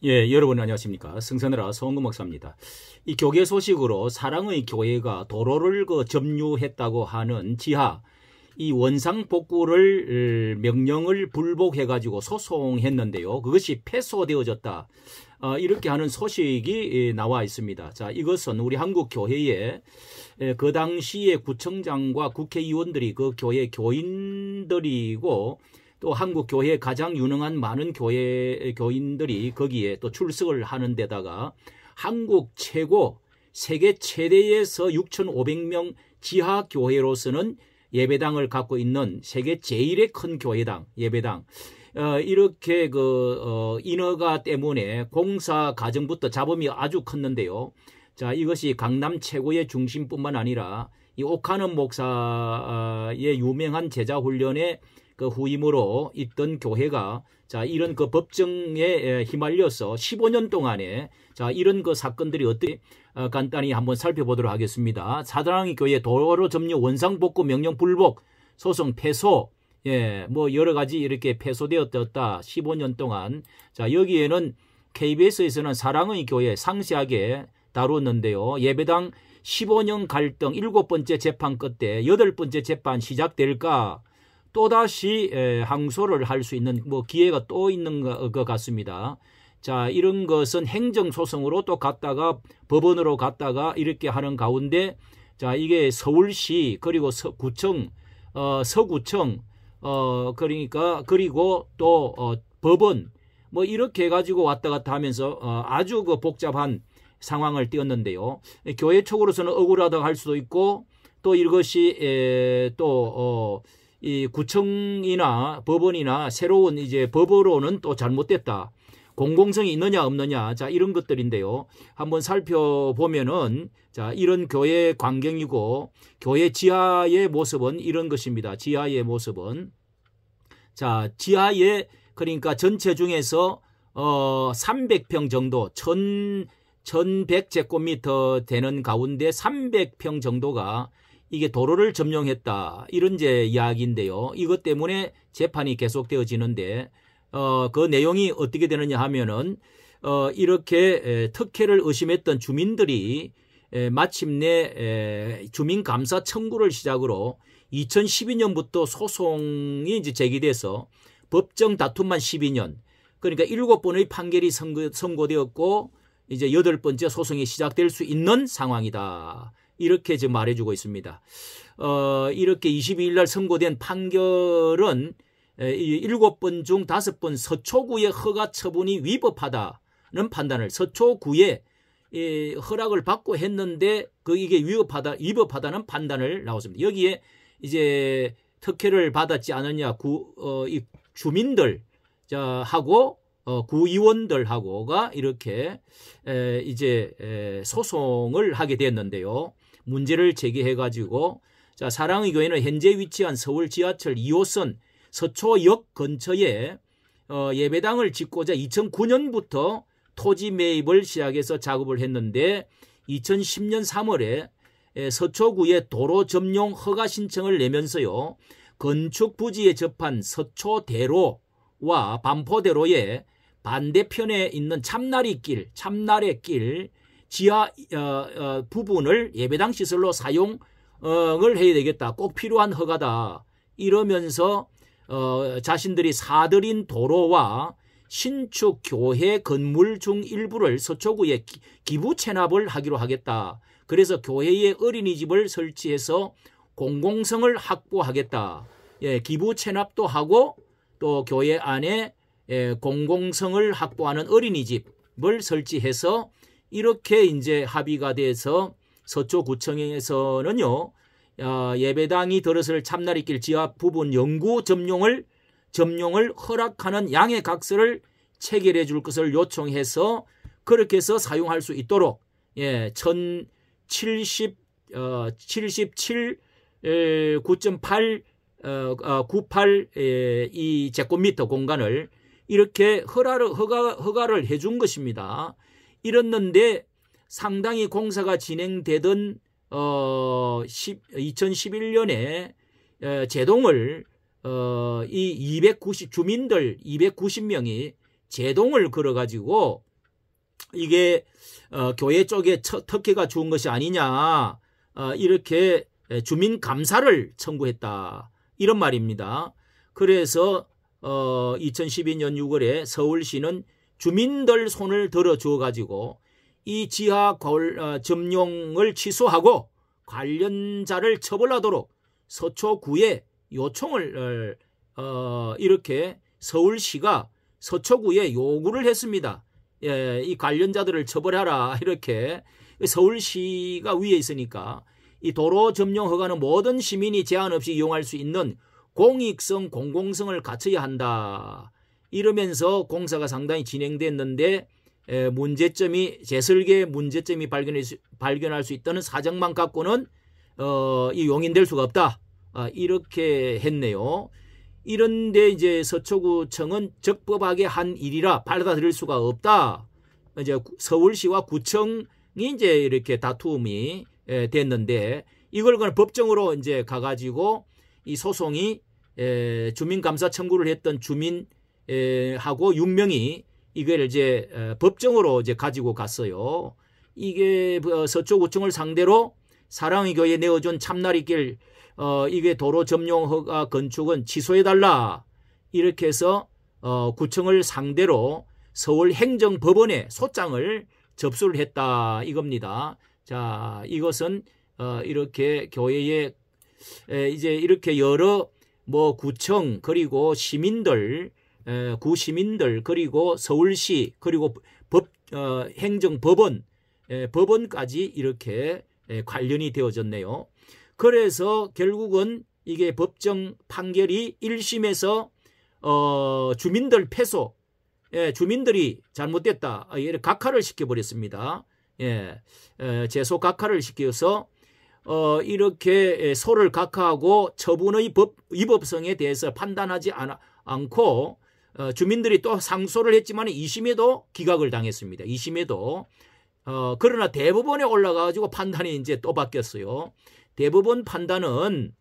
예, 여러분 안녕하십니까. 성선해라 서원근 목사입니다. 이 교계 소식으로 사랑의 교회가 도로를 점유했다고 하는 지하 이 원상 복구를 명령을 불복해가지고 소송했는데요. 그것이 패소되어졌다. 이렇게 하는 소식이 나와 있습니다. 자, 이것은 우리 한국 교회의 그 당시에 구청장과 국회의원들이 그 교회 교인들이고 또 한국 교회에 가장 유능한 많은 교인들이 거기에 또 출석을 하는 데다가 한국 최고 세계 최대에서 6,500명 지하 교회로서는 예배당을 갖고 있는 세계 제일의 큰 교회당 예배당 이렇게 인허가 때문에 공사 과정부터 잡음이 아주 컸는데요. 자, 이것이 강남 최고의 중심뿐만 아니라 이 오카는 목사의 유명한 제자 훈련에 그 후임으로 있던 교회가 자 이런 그 법정에 휘말려서 15년 동안에 자 이런 그 사건들이 어떻게 간단히 한번 살펴보도록 하겠습니다. 사랑의 교회 도로 점유 원상복구 명령 불복 소송 패소 뭐 여러 가지 이렇게 패소되었다 15년 동안. 자 여기에는 KBS에서는 사랑의 교회 상세하게 다루었는데요. 예배당 15년 갈등 7번째 재판 끝에 8번째 재판 시작될까 또다시 항소를 할 수 있는 기회가 또 있는 것 같습니다. 자, 이런 것은 행정소송으로 또 갔다가 법원으로 갔다가 이렇게 하는 가운데 자, 이게 서울시 그리고 서구청 그러니까 그리고 또 법원 이렇게 해가지고 왔다 갔다 하면서 아주 복잡한 상황을 띄었는데요. 교회 쪽으로서는 억울하다고 할 수도 있고 또 이것이 이 구청이나 법원이나 새로운 이제 법으로는 또 잘못됐다. 공공성이 있느냐 없느냐. 자, 이런 것들인데요. 한번 살펴보면은 자, 이런 교회 광경이고 교회 지하의 모습은 이런 것입니다. 지하의 모습은 자, 지하에 그러니까 전체 중에서 300평 정도 1100제곱미터 되는 가운데 300평 정도가 이게 도로를 점용했다. 이런 이야기인데요. 이것 때문에 재판이 계속되어지는데 그 내용이 어떻게 되느냐 하면은 이렇게 특혜를 의심했던 주민들이 마침내 주민감사 청구를 시작으로 2012년부터 소송이 이제 제기돼서 법정 다툼만 12년. 그러니까 7번의 판결이 선고되었고 이제 8번째 소송이 시작될 수 있는 상황이다. 이렇게 지금 말해주고 있습니다. 이렇게 22일 날 선고된 판결은 7번 중 5번 서초구의 허가 처분이 위법하다는 판단을 서초구에 허락을 받고 했는데 이게 위법하다는 판단을 나왔습니다. 여기에 이제 특혜를 받았지 않느냐 이 주민들 하고 구의원들하고가 이렇게 이제 소송을 하게 됐는데요. 문제를 제기해가지고 자 사랑의 교회는 현재 위치한 서울 지하철 2호선 서초역 근처에 예배당을 짓고자 2009년부터 토지 매입을 시작해서 작업을 했는데 2010년 3월에 서초구에 도로 점용 허가 신청을 내면서요. 건축 부지에 접한 서초대로와 반포대로에 반대편에 있는 참나래의 길 지하 부분을 예배당 시설로 사용을 해야 되겠다. 꼭 필요한 허가다. 이러면서 자신들이 사들인 도로와 신축 교회 건물 중 일부를 서초구에 기부 체납을 하기로 하겠다. 그래서 교회에 어린이집을 설치해서 공공성을 확보하겠다. 기부 체납도 하고 또 교회 안에 공공성을 확보하는 어린이집을 설치해서 이렇게 이제 합의가 돼서 서초구청에서는요 예배당이 들어설 참나래길 지하 부분 영구 점용을 허락하는 양해각서를 체결해 줄 것을 요청해서 그렇게 해서 사용할 수 있도록 9.8 이 제곱미터 공간을 이렇게 허가를 해준 것입니다. 이랬는데 상당히 공사가 진행되던 2011년에 제동을 이 주민들 290명이 제동을 걸어가지고 이게 교회 쪽에 특혜가 좋은 것이 아니냐 이렇게 주민 감사를 청구했다 이런 말입니다. 그래서 2012년 6월에 서울시는 주민들 손을 들어주어 가지고 이 지하 점용을 취소하고 관련자를 처벌하도록 서초구에 요청을 이렇게 서울시가 서초구에 요구를 했습니다. 예, 이 관련자들을 처벌하라 이렇게 서울시가 위에 있으니까 이 도로 점용 허가는 모든 시민이 제한 없이 이용할 수 있는 공익성, 공공성을 갖춰야 한다. 이러면서 공사가 상당히 진행됐는데 문제점이 재설계 문제점이 발견할 수 있다는 사정만 갖고는 이 용인될 수가 없다. 이렇게 했네요. 이런데 이제 서초구청은 적법하게 한 일이라 받아들일 수가 없다. 이제 서울시와 구청이 이제 이렇게 다툼이 됐는데 이걸 그냥 법정으로 이제 가가지고 이 소송이 주민감사 청구를 했던 주민하고 6명이 이걸 이제 법정으로 이제 가지고 갔어요. 이게 서초구청을 상대로 사랑의 교회에 내어준 참나리길 이게 도로 점용 허가 건축은 취소해달라 이렇게 해서 구청을 상대로 서울행정법원에 소장을 접수를 했다 이겁니다. 자, 이것은 이렇게 교회에 이제 이렇게 여러 뭐 구청 그리고 시민들 구시민들 그리고 서울시 그리고 행정법원 법원까지 이렇게 관련이 되어졌네요. 그래서 결국은 이게 법정 판결이 1심에서 주민들 패소 주민들이 잘못됐다 각하를 시켜버렸습니다. 제소 각하를 시켜서 이렇게 소를 각하하고 처분의 위법성에 대해서 판단하지 않고 주민들이 또 상소를 했지만 2심에도 기각을 당했습니다. 2심에도 그러나 대법원에 올라가가지고 판단이 이제 또 바뀌었어요. 대법원 판단은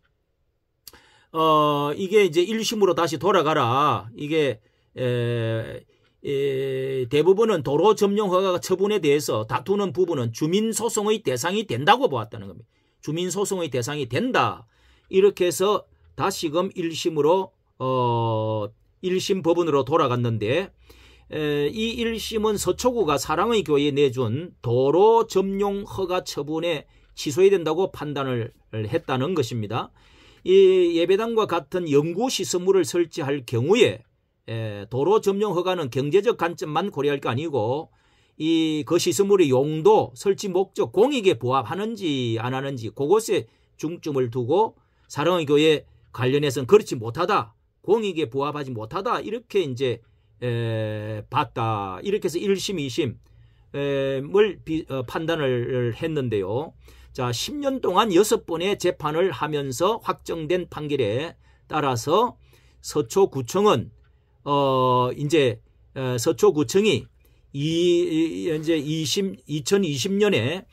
이게 이제 1심으로 다시 돌아가라. 이게 대부분은 도로 점용 허가 처분에 대해서 다투는 부분은 주민 소송의 대상이 된다고 보았다는 겁니다. 주민 소송의 대상이 된다. 이렇게 해서 다시금 1심으로 1심 법원으로 돌아갔는데 이 1심은 서초구가 사랑의 교회에 내준 도로 점용 허가 처분에 취소해야 된다고 판단을 했다는 것입니다. 이 예배당과 같은 연구시설물을 설치할 경우에 도로 점용 허가는 경제적 관점만 고려할 게 아니고 그 시설물의 용도, 설치 목적, 공익에 부합하는지 안 하는지 그것에 중점을 두고 사랑의 교회 관련해서는 그렇지 못하다, 공익에 부합하지 못하다 이렇게 이제 봤다. 이렇게 해서 1심, 2심을 판단을 했는데요. 자, 10년 동안 6번의 재판을 하면서 확정된 판결에 따라서 서초구청은 이제 서초구청이 이제 2020년에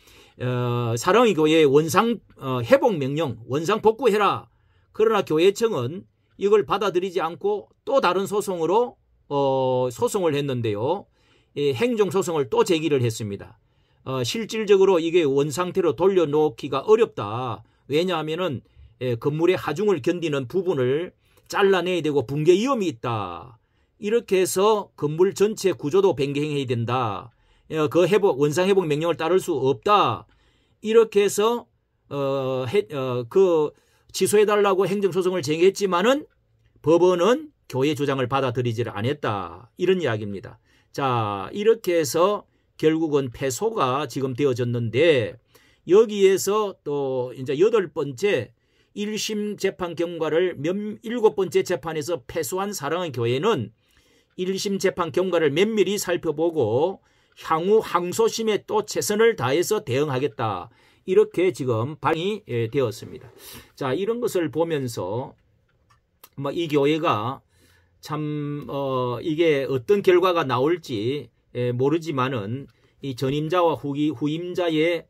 사랑의 교회 원상 회복 명령, 원상 복구해라. 그러나 교회청은 이걸 받아들이지 않고 또 다른 소송으로 소송을 했는데요. 행정소송을 또 제기를 했습니다. 실질적으로 이게 원상태로 돌려놓기가 어렵다. 왜냐하면은 건물의 하중을 견디는 부분을 잘라내야 되고 붕괴 위험이 있다. 이렇게 해서 건물 전체 구조도 변경해야 된다. 그 원상 회복 명령을 따를 수 없다. 이렇게 해서 그 취소해달라고 행정소송을 제기했지만은 법원은 교회 주장을 받아들이지를 않았다. 이런 이야기입니다. 자, 이렇게 해서 결국은 패소가 지금 되어졌는데 여기에서 또 이제 8번째 1심 재판 경과를 7번째 재판에서 패소한 사랑의 교회는 1심 재판 경과를 면밀히 살펴보고 향후 항소심에 또 최선을 다해서 대응하겠다. 이렇게 지금 방이 되었습니다. 자, 이런 것을 보면서 이 교회가 참 이게 어떤 결과가 나올지 모르지만은 이 전임자와 후임자의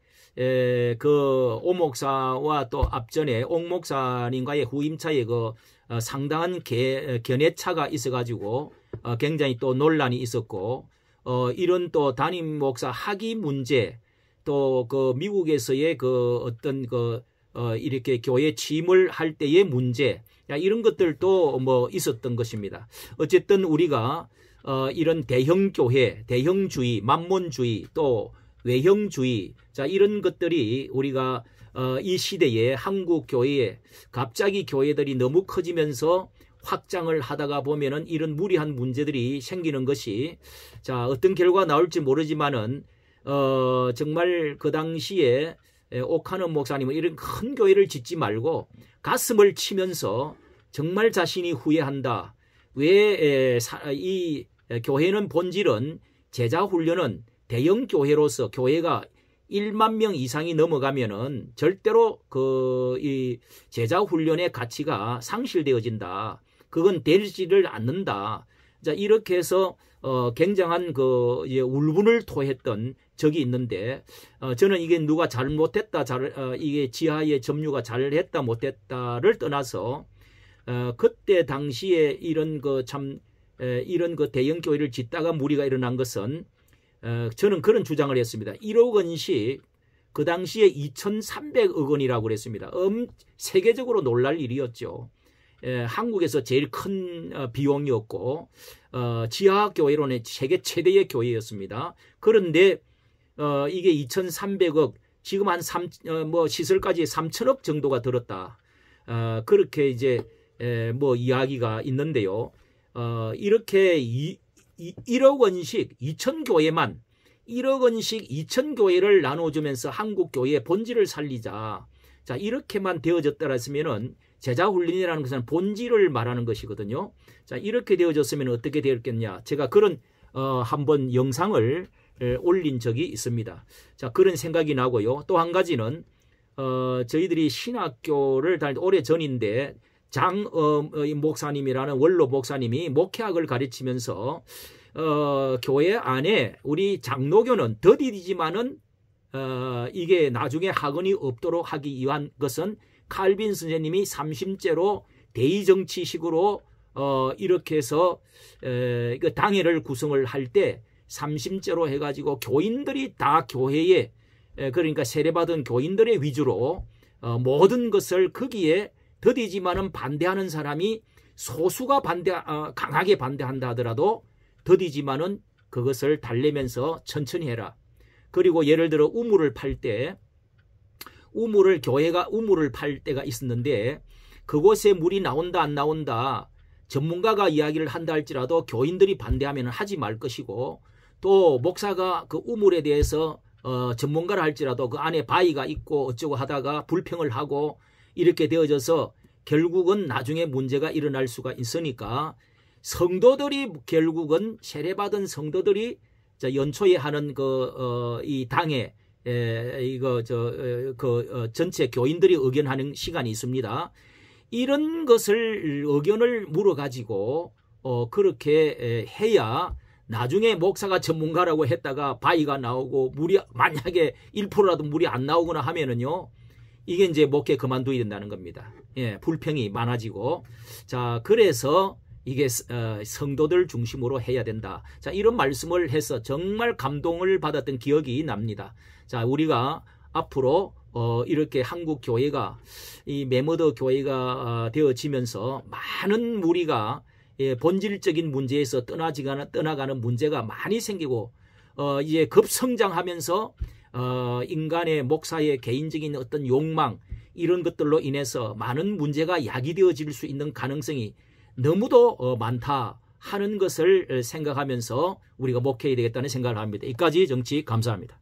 그 오 목사와 또 앞전에 옥 목사님과의 후임차에 그 상당한 견해차가 있어가지고 굉장히 또 논란이 있었고 이런 또 담임 목사 학위 문제, 또 그 미국에서의 그 어떤 이렇게 교회 취임을 할 때의 문제, 이런 것들도 뭐 있었던 것입니다. 어쨌든 우리가 이런 대형교회, 대형주의, 만몬주의, 또 외형주의, 이런 것들이 우리가 이 시대에 한국 교회에 갑자기 교회들이 너무 커지면서 확장을 하다가 보면은 이런 무리한 문제들이 생기는 것이, 어떤 결과가 나올지 모르지만은 정말 그 당시에 오카는 목사님은 이런 큰 교회를 짓지 말고 가슴을 치면서 정말 자신이 후회한다. 왜 이 교회는 본질은 제자 훈련은 대형 교회로서 교회가 1만 명 이상이 넘어가면은 절대로 이 제자 훈련의 가치가 상실되어진다. 그건 되지를 않는다. 이렇게 해서 굉장한 울분을 토했던 적이 있는데, 저는 이게 누가 잘못했다, 이게 지하의 점유가 잘했다 못했다를 떠나서 그때 당시에 이런 이런 대형 교회를 짓다가 무리가 일어난 것은, 저는 그런 주장을 했습니다. 1억 원씩 그 당시에 2,300억 원이라고 그랬습니다. 세계적으로 놀랄 일이었죠. 한국에서 제일 큰 비용이었고, 지하교회로는 세계 최대의 교회였습니다. 그런데 이게 2,300억, 지금 한 시설까지 3,000억 정도가 들었다. 그렇게 이제 이야기가 있는데요. 이렇게 1억 원씩 2,000교회만 1억 원씩 2,000교회를 나눠주면서 한국 교회의 본질을 살리자. 이렇게만 되어졌더라 했으면은 제자 훈련이라는 것은 본질을 말하는 것이거든요. 이렇게 되어졌으면 어떻게 되었겠냐. 제가 그런 한번 영상을 올린 적이 있습니다. 그런 생각이 나고요. 또 한 가지는 저희들이 신학교를 다닐 때 오래 전인데 목사님이라는 원로 목사님이 목회학을 가르치면서 교회 안에 우리 장로교는 더디지만은 이게 나중에 학원이 없도록 하기 위한 것은 칼빈 선생님이 삼심제로 대의정치식으로 이렇게 해서 당회를 구성을 할 때 삼심제로 해가지고 교인들이 다 교회에, 그러니까 세례받은 교인들의 위주로 모든 것을 거기에 더디지만은 반대하는 사람이 소수가 강하게 반대한다 하더라도 더디지만은 그것을 달래면서 천천히 해라. 그리고 예를 들어 우물을 팔 때 교회가 우물을 팔 때가 있었는데 그곳에 물이 나온다 안 나온다 전문가가 이야기를 한다 할지라도 교인들이 반대하면 하지 말 것이고, 또 목사가 그 우물에 대해서 전문가를 할지라도 그 안에 바위가 있고 어쩌고 하다가 불평을 하고 이렇게 되어져서 결국은 나중에 문제가 일어날 수가 있으니까, 성도들이 결국은 세례받은 성도들이 연초에 하는 이 당에 전체 교인들이 의견하는 시간이 있습니다. 이런 것을 의견을 물어가지고 그렇게 해야 나중에 목사가 전문가라고 했다가 바위가 나오고 물이 만약에 1%라도 물이 안 나오거나 하면은요, 이게 이제 목회 그만둬야 된다는 겁니다. 불평이 많아지고. 그래서 이게 성도들 중심으로 해야 된다. 이런 말씀을 해서 정말 감동을 받았던 기억이 납니다. 우리가 앞으로 이렇게 한국 교회가 이 메모더 교회가 되어지면서 많은 무리가 본질적인 문제에서 떠나가는 문제가 많이 생기고 이제 급성장하면서 인간의 목사의 개인적인 어떤 욕망 이런 것들로 인해서 많은 문제가 야기되어질 수 있는 가능성이 너무도 많다 하는 것을 생각하면서 우리가 목회해야 되겠다는 생각을 합니다. 이까지 정치 감사합니다.